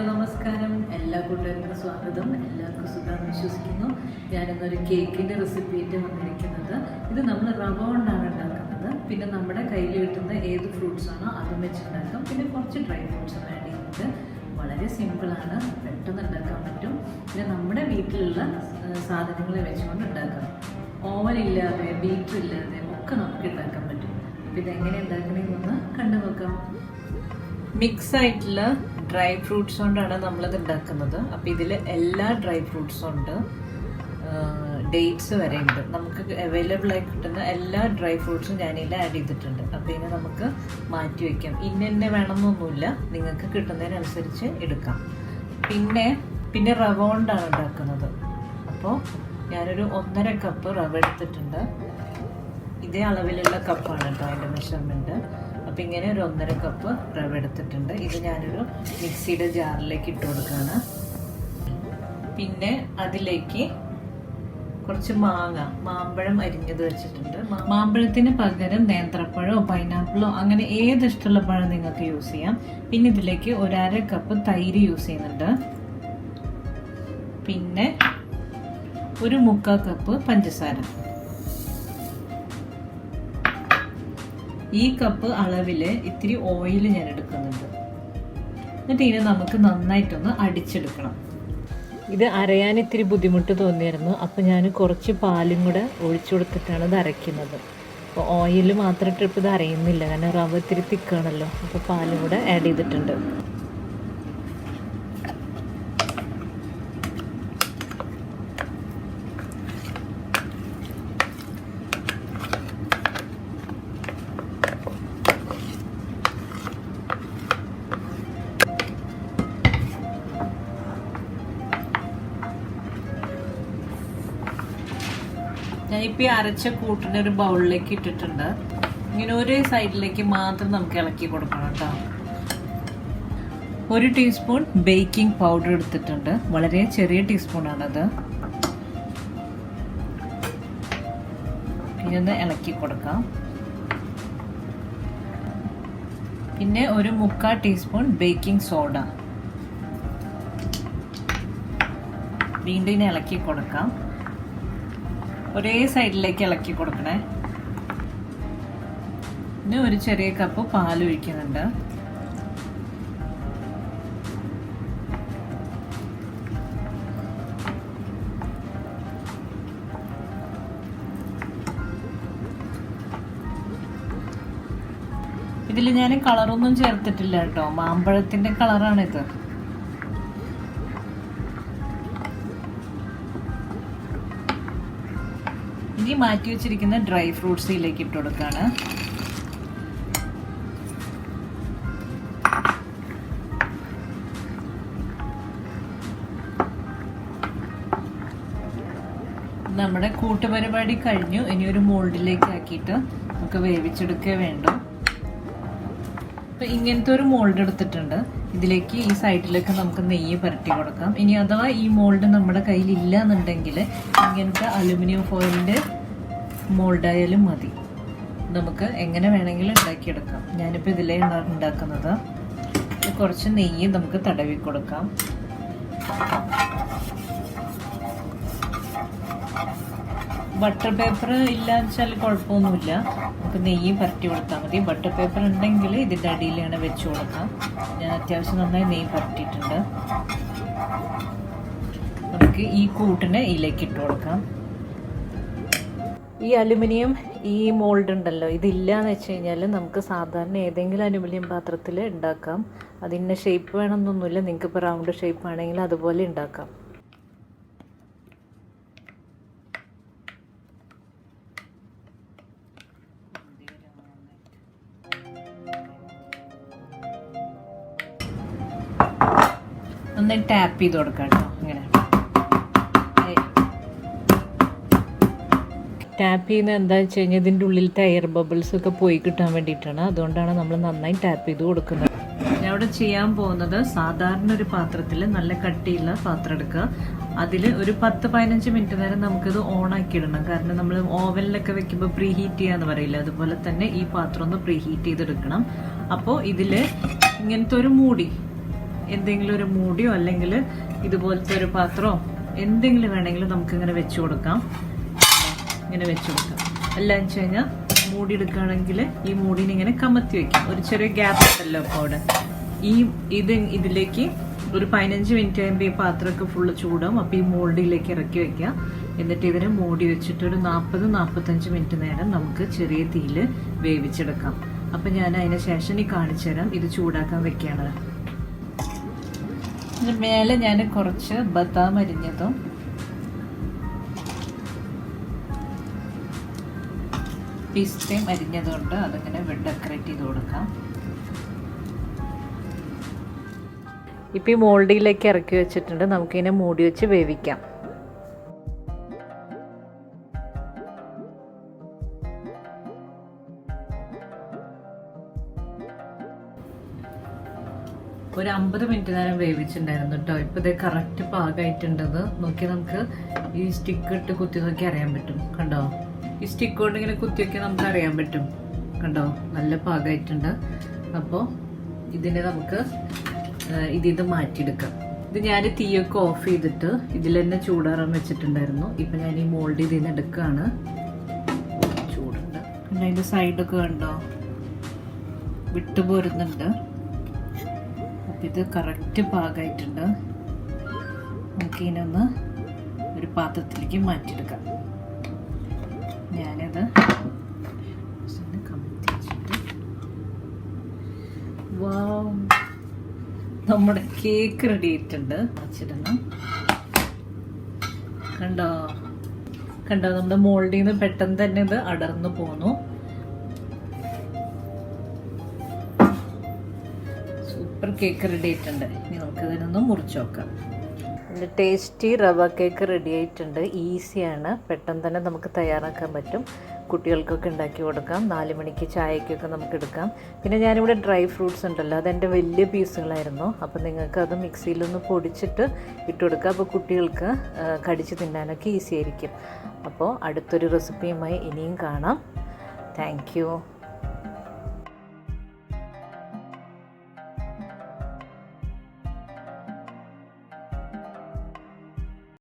Hello നമസ്കാരം, എല്ലാ കൂട്ടുകാർക്കും സ്വാഗതം. എല്ലാവർക്കും സുഖം വിശ്വസിക്കുന്നു. ഞാനിന്നൊരു കേക്കിൻ്റെ റെസിപ്പി ആയിട്ട് വന്നിരിക്കുന്നത്. ഇത് നമ്മൾ റവ കൊണ്ടാണ് ഉണ്ടാക്കുന്നത്. പിന്നെ നമ്മുടെ കയ്യിൽ കിട്ടുന്ന ഏത് ഫ്രൂട്ട്സാണോ അതും വെച്ചുണ്ടാക്കാം. പിന്നെ കുറച്ച് ഡ്രൈ ഫ്രൂട്ട്സ് ആഡ് ചെയ്യുന്നത്. വളരെ സിമ്പിളാണ്, പെട്ടെന്ന് ഉണ്ടാക്കാൻ പറ്റും. പിന്നെ നമ്മുടെ വീട്ടിലുള്ള സാധനങ്ങളെ വെച്ചുകൊണ്ട് ഉണ്ടാക്കാം. ഓവൻ ഇല്ലാതെ ബീറ്റർ ഇല്ലാതെ ഒക്കെ നമുക്ക് ഉണ്ടാക്കാൻ പറ്റും. അപ്പോൾ ഇതെങ്ങനെ ഉണ്ടാക്കണമെന്നൊന്ന് കണ്ടു നോക്കാം. മിക്സ് ആയിട്ടുള്ള ഡ്രൈ ഫ്രൂട്ട്സ് കൊണ്ടാണ് നമ്മളിത് ഉണ്ടാക്കുന്നത്. അപ്പോൾ ഇതിൽ എല്ലാ ഡ്രൈ ഫ്രൂട്ട്സും ഉണ്ട്, ഡേറ്റ്സ് വരെ ഉണ്ട്. നമുക്ക് അവൈലബിൾ ആയി കിട്ടുന്ന എല്ലാ ഡ്രൈ ഫ്രൂട്ട്സും ഞാനിതിൽ ആഡ് ചെയ്തിട്ടുണ്ട്. അപ്പോൾ ഇതിനെ നമുക്ക് മാറ്റി വയ്ക്കാം. ഇന്നെ വേണമെന്നൊന്നുമില്ല, നിങ്ങൾക്ക് കിട്ടുന്നതിനനുസരിച്ച് എടുക്കാം. പിന്നെ റവ കൊണ്ടാണ് ഉണ്ടാക്കുന്നത്. അപ്പോൾ ഞാനൊരു 1.5 കപ്പ് റവ എടുത്തിട്ടുണ്ട്. ഇതേ അളവിലുള്ള കപ്പാണ് കേട്ടോ അതിൻ്റെ മെഷർമെൻറ്റ്. അപ്പോൾ ഇങ്ങനെ ഒരു 1.5 കപ്പ് റവ എടുത്തിട്ടുണ്ട്. ഇത് ഞാനൊരു മിക്സിയുടെ ജാറിലേക്ക് ഇട്ട് കൊടുക്കുകയാണ്. പിന്നെ അതിലേക്ക് കുറച്ച് മാമ്പഴം അരിഞ്ഞത് വെച്ചിട്ടുണ്ട്. മാമ്പഴത്തിന് പകരം നേന്ത്രപ്പഴമോ പൈനാപ്പിളോ അങ്ങനെ ഏത് ഇഷ്ടമുള്ള പഴം നിങ്ങൾക്ക് യൂസ് ചെയ്യാം. പിന്നെ ഇതിലേക്ക് 1/2 കപ്പ് തൈര് യൂസ് ചെയ്യുന്നുണ്ട്. പിന്നെ ഒരു 3/4 കപ്പ് പഞ്ചസാര. ഈ കപ്പ് അളവിൽ ഇത്തിരി ഓയിൽ ഞാൻ എടുക്കുന്നുണ്ട്. എന്നിട്ട് ഇതിനെ നമുക്ക് നന്നായിട്ടൊന്ന് അടിച്ചെടുക്കണം. ഇത് അരയാൻ ഇത്തിരി ബുദ്ധിമുട്ട് തോന്നിയായിരുന്നു. അപ്പോൾ ഞാൻ കുറച്ച് പാലും കൂടെ ഒഴിച്ചു കൊടുത്തിട്ടാണ് ഇത് അരയ്ക്കുന്നത്. അപ്പോൾ ഓയിൽ മാത്രം ഇട്ടിപ്പോൾ ഇത് അരയുന്നില്ല, കാരണം റവ ഇത്തിരി തിക്കാണല്ലോ. അപ്പോൾ പാലും കൂടെ ആഡ് ചെയ്തിട്ടുണ്ട്. ഞാനിപ്പോൾ ഈ അരച്ച കൂട്ടിന് ഒരു ബൗളിലേക്ക് ഇട്ടിട്ടുണ്ട്. ഇങ്ങനെ ഒരു സൈഡിലേക്ക് മാത്രം നമുക്ക് ഇളക്കി കൊടുക്കണം കേട്ടോ. 1 ടീസ്പൂൺ ബേക്കിംഗ് പൗഡർ എടുത്തിട്ടുണ്ട്. വളരെ ചെറിയ ടീസ്പൂണാണത്. പിന്നെ ഒന്ന് ഇളക്കി കൊടുക്കാം. പിന്നെ ഒരു 3/4 ടീസ്പൂൺ ബേക്കിംഗ് സോഡ വീണ്ടും ഇനി ഇളക്കി കൊടുക്കാം. ഒരേ സൈഡിലേക്ക് ഇളക്കി കൊടുക്കണേ. പിന്നെ ഒരു ചെറിയ കപ്പ് പാൽ ഒഴിക്കുന്നുണ്ട്. ഇതിൽ ഞാൻ കളറൊന്നും ചേർത്തിട്ടില്ല കേട്ടോ, മാമ്പഴത്തിന്റെ കളറാണിത്. ഇനി മാറ്റി വെച്ചിരിക്കുന്ന ഡ്രൈ ഫ്രൂട്ട്സിലേക്ക് ഇട്ട് കൊടുക്കുകയാണ്. നമ്മുടെ കൂട്ടുപരിപാടി കഴിഞ്ഞു. ഇനി ഒരു മോൾഡിലേക്ക് ആക്കിയിട്ട് നമുക്ക് വേവിച്ചെടുക്കേ വേണ്ടു. അപ്പം ഇങ്ങനത്തെ ഒരു മോൾഡ് എടുത്തിട്ടുണ്ട്. ഇതിലേക്ക് ഈ സൈഡിലേക്ക് നമുക്ക് നെയ്യ് പുരട്ടി കൊടുക്കാം. ഇനി അഥവാ ഈ മോൾഡ് നമ്മുടെ കയ്യിൽ ഇല്ല എന്നുണ്ടെങ്കിൽ ഇങ്ങനത്തെ അലുമിനിയം ഫോയിലിൻ്റെ മോൾഡായാലും മതി. നമുക്ക് എങ്ങനെ വേണമെങ്കിലും ഉണ്ടാക്കിയെടുക്കാം. ഞാനിപ്പോൾ ഇതിലേ ഉണ്ടാക്കുന്നത്. കുറച്ച് നെയ്യ് നമുക്ക് തടവി കൊടുക്കാം. ബട്ടർ പേപ്പർ ഇല്ലാന്ന് വെച്ചാൽ കുഴപ്പമൊന്നുമില്ല, നമുക്ക് നെയ്യ് പരട്ടി കൊടുത്താൽ മതി. ബട്ടർ പേപ്പർ ഉണ്ടെങ്കിൽ ഇതിൻ്റെ അടിയിലാണ് വെച്ച് കൊടുക്കാം. ഞാൻ അത്യാവശ്യം നന്നായി നെയ്യ് പരട്ടിയിട്ടുണ്ട്. നമുക്ക് ഈ കൂട്ടിനെ ഇതിലേക്ക് ഇട്ട് കൊടുക്കാം. ഈ അലുമിനിയം ഈ മോൾഡ് ഉണ്ടല്ലോ, ഇതില്ലാന്ന് വെച്ച് കഴിഞ്ഞാൽ നമുക്ക് സാധാരണ ഏതെങ്കിലും അലുമിനിയം പാത്രത്തിൽ ഉണ്ടാക്കാം. അതിൻ്റെ ഷേപ്പ് വേണമെന്നൊന്നുമില്ല. നിങ്ങൾക്ക് ഇപ്പോൾ റൗണ്ട് ഷേപ്പ് ആണെങ്കിൽ അതുപോലെ ഉണ്ടാക്കാം. നന്നായി ടാപ്പ് ചെയ്ത് കൊടുക്കാം കേട്ടോ. ഇങ്ങനെ ടാപ്പ് ചെയ്യുന്നത് എന്താണെന്ന് വെച്ച് കഴിഞ്ഞാൽ ഇതിൻ്റെ ഉള്ളിലത്തെ എയർ ബബിൾസ് ഒക്കെ പോയി കിട്ടാൻ വേണ്ടിയിട്ടാണ്. അതുകൊണ്ടാണ് നമ്മൾ നന്നായി ടാപ്പ് ചെയ്ത് കൊടുക്കുന്നത്. ഞാൻ ഇവിടെ ചെയ്യാൻ പോകുന്നത്, സാധാരണ ഒരു പാത്രത്തിൽ നല്ല കട്ടിയുള്ള പാത്രം എടുക്കുക. അതിൽ ഒരു 10-15 മിനിറ്റ് നേരം നമുക്കിത് ഓണാക്കി ഇടണം. കാരണം നമ്മൾ ഓവനിലൊക്കെ വെക്കുമ്പോൾ പ്രീ ഹീറ്റ് ചെയ്യാന്ന് പറയില്ല, അതുപോലെ തന്നെ ഈ പാത്രം ഒന്ന് പ്രീ ഹീറ്റ് ചെയ്തെടുക്കണം. അപ്പോൾ ഇതിൽ ഇങ്ങനത്തെ ഒരു മൂടി എന്തെങ്കിലും ഒരു മൂടിയോ അല്ലെങ്കിൽ ഇതുപോലത്തെ ഒരു പാത്രമോ എന്തെങ്കിലും വേണമെങ്കിലും നമുക്കിങ്ങനെ വെച്ച് കൊടുക്കാം. ഇങ്ങനെ വെച്ച് കൊടുക്കാം. അല്ലാന്ന് വെച്ച് കഴിഞ്ഞാൽ മൂടി എടുക്കുകയാണെങ്കിൽ ഈ മൂടിനെ ഇങ്ങനെ കമത്തി വെക്കാം. ഒരു ചെറിയ ഗ്യാപ്പ് ഉണ്ടല്ലോ അപ്പോൾ അവിടെ. ഇതിലേക്ക് ഒരു 15 മിനിറ്റ് കഴിയുമ്പോൾ ഈ പാത്രമൊക്കെ ഫുള്ള് ചൂടാവും. അപ്പോൾ ഈ മോൾഡിലേക്ക് ഇറക്കി വെക്കുക. എന്നിട്ട് ഇതിനെ മൂടി വെച്ചിട്ട് ഒരു 40-45 മിനിറ്റ് നേരം നമുക്ക് ചെറിയ തീയിൽ വേവിച്ചെടുക്കാം. അപ്പം ഞാൻ അതിന് ശേഷം കാണിച്ചു തരാം. ഇത് ചൂടാക്കാൻ വെക്കുകയാണ്. ഇതിന് മേലെ ഞാൻ കുറച്ച് ബദാം അരിഞ്ഞതും പിസ്തയും അരിഞ്ഞതുകൊണ്ട് അതിങ്ങനെ ഡെക്കറേറ്റ് ചെയ്ത് കൊടുക്കാം. ഇപ്പം ഈ മോൾഡിലേക്ക് ഇറക്കി വെച്ചിട്ടുണ്ട്. നമുക്കിതിനെ മൂടി വെച്ച് വേവിക്കാം. ഒരു 50 മിനിറ്റ് നേരം വേവിച്ചിട്ടുണ്ടായിരുന്നു കേട്ടോ. ഇപ്പോൾ ഇത് കറക്റ്റ് പാകമായിട്ടുണ്ടത് നോക്കി. നമുക്ക് ഈ സ്റ്റിക്ക് ഇട്ട് കുത്തി നോക്കി അറിയാൻ പറ്റും. കണ്ടോ, ഈ സ്റ്റിക്ക് കൊണ്ട് ഇങ്ങനെ കുത്തി നോക്കി നമുക്ക് അറിയാൻ പറ്റും. കണ്ടോ, നല്ല പാകമായിട്ടുണ്ട്. അപ്പോൾ ഇതിനെ നമുക്ക് ഇത് മാറ്റിയെടുക്കാം. ഇത് ഞാൻ തീയൊക്കെ ഓഫ് ചെയ്തിട്ട് ഇതിൽ തന്നെ ചൂടാറാൻ വെച്ചിട്ടുണ്ടായിരുന്നു. ഇപ്പം ഞാൻ ഈ മോൾഡ് ഇതിൽ നിന്ന് എടുക്കുകയാണ്. ചൂടുണ്ട്. പിന്നെ അതിൻ്റെ സൈഡൊക്കെ കണ്ടോ വിട്ടു പോരുന്നുണ്ട്. അപ്പം ഇത് കറക്റ്റ് പാകമായിട്ടുണ്ട്. നമുക്കിതിനൊന്ന് ഒരു പാത്രത്തിലേക്ക് മാറ്റിയെടുക്കാം. ഞാനത് കമത്തി വെച്ചിട്ട് വാവ്, നമ്മുടെ കേക്ക് റെഡി ആയിട്ടുണ്ട്. വച്ചിടണം. കണ്ടോ കണ്ടോ, നമ്മുടെ മോൾഡിൽ നിന്ന് പെട്ടെന്ന് തന്നെ ഇത് അടർന്നു പോന്നു. സൂപ്പർ കേക്ക് റെഡി ആയിട്ടുണ്ട്. ഇനി നമുക്ക് ഇതിനൊന്ന് മുറിച്ച് നോക്കാം. നല്ല ടേസ്റ്റി റവ കേക്ക് റെഡി ആയിട്ടുണ്ട്. ഈസിയാണ്, പെട്ടെന്ന് തന്നെ നമുക്ക് തയ്യാറാക്കാൻ പറ്റും. കുട്ടികൾക്കൊക്കെ ഉണ്ടാക്കി കൊടുക്കാം. 4 മണിക്ക് ചായക്കൊക്കെ നമുക്ക് എടുക്കാം. പിന്നെ ഞാനിവിടെ ഡ്രൈ ഫ്രൂട്ട്സ് ഉണ്ടല്ലോ, അതെൻ്റെ വലിയ പീസുകളായിരുന്നു. അപ്പോൾ നിങ്ങൾക്ക് അത് മിക്സിയിലൊന്ന് പൊടിച്ചിട്ട് ഇട്ട് കൊടുക്കുക. അപ്പോൾ കുട്ടികൾക്ക് കടിച്ച് തിന്നാനൊക്കെ ഈസി ആയിരിക്കും. അപ്പോൾ അടുത്തൊരു റെസിപ്പിയുമായി ഇനിയും കാണാം. Thank you.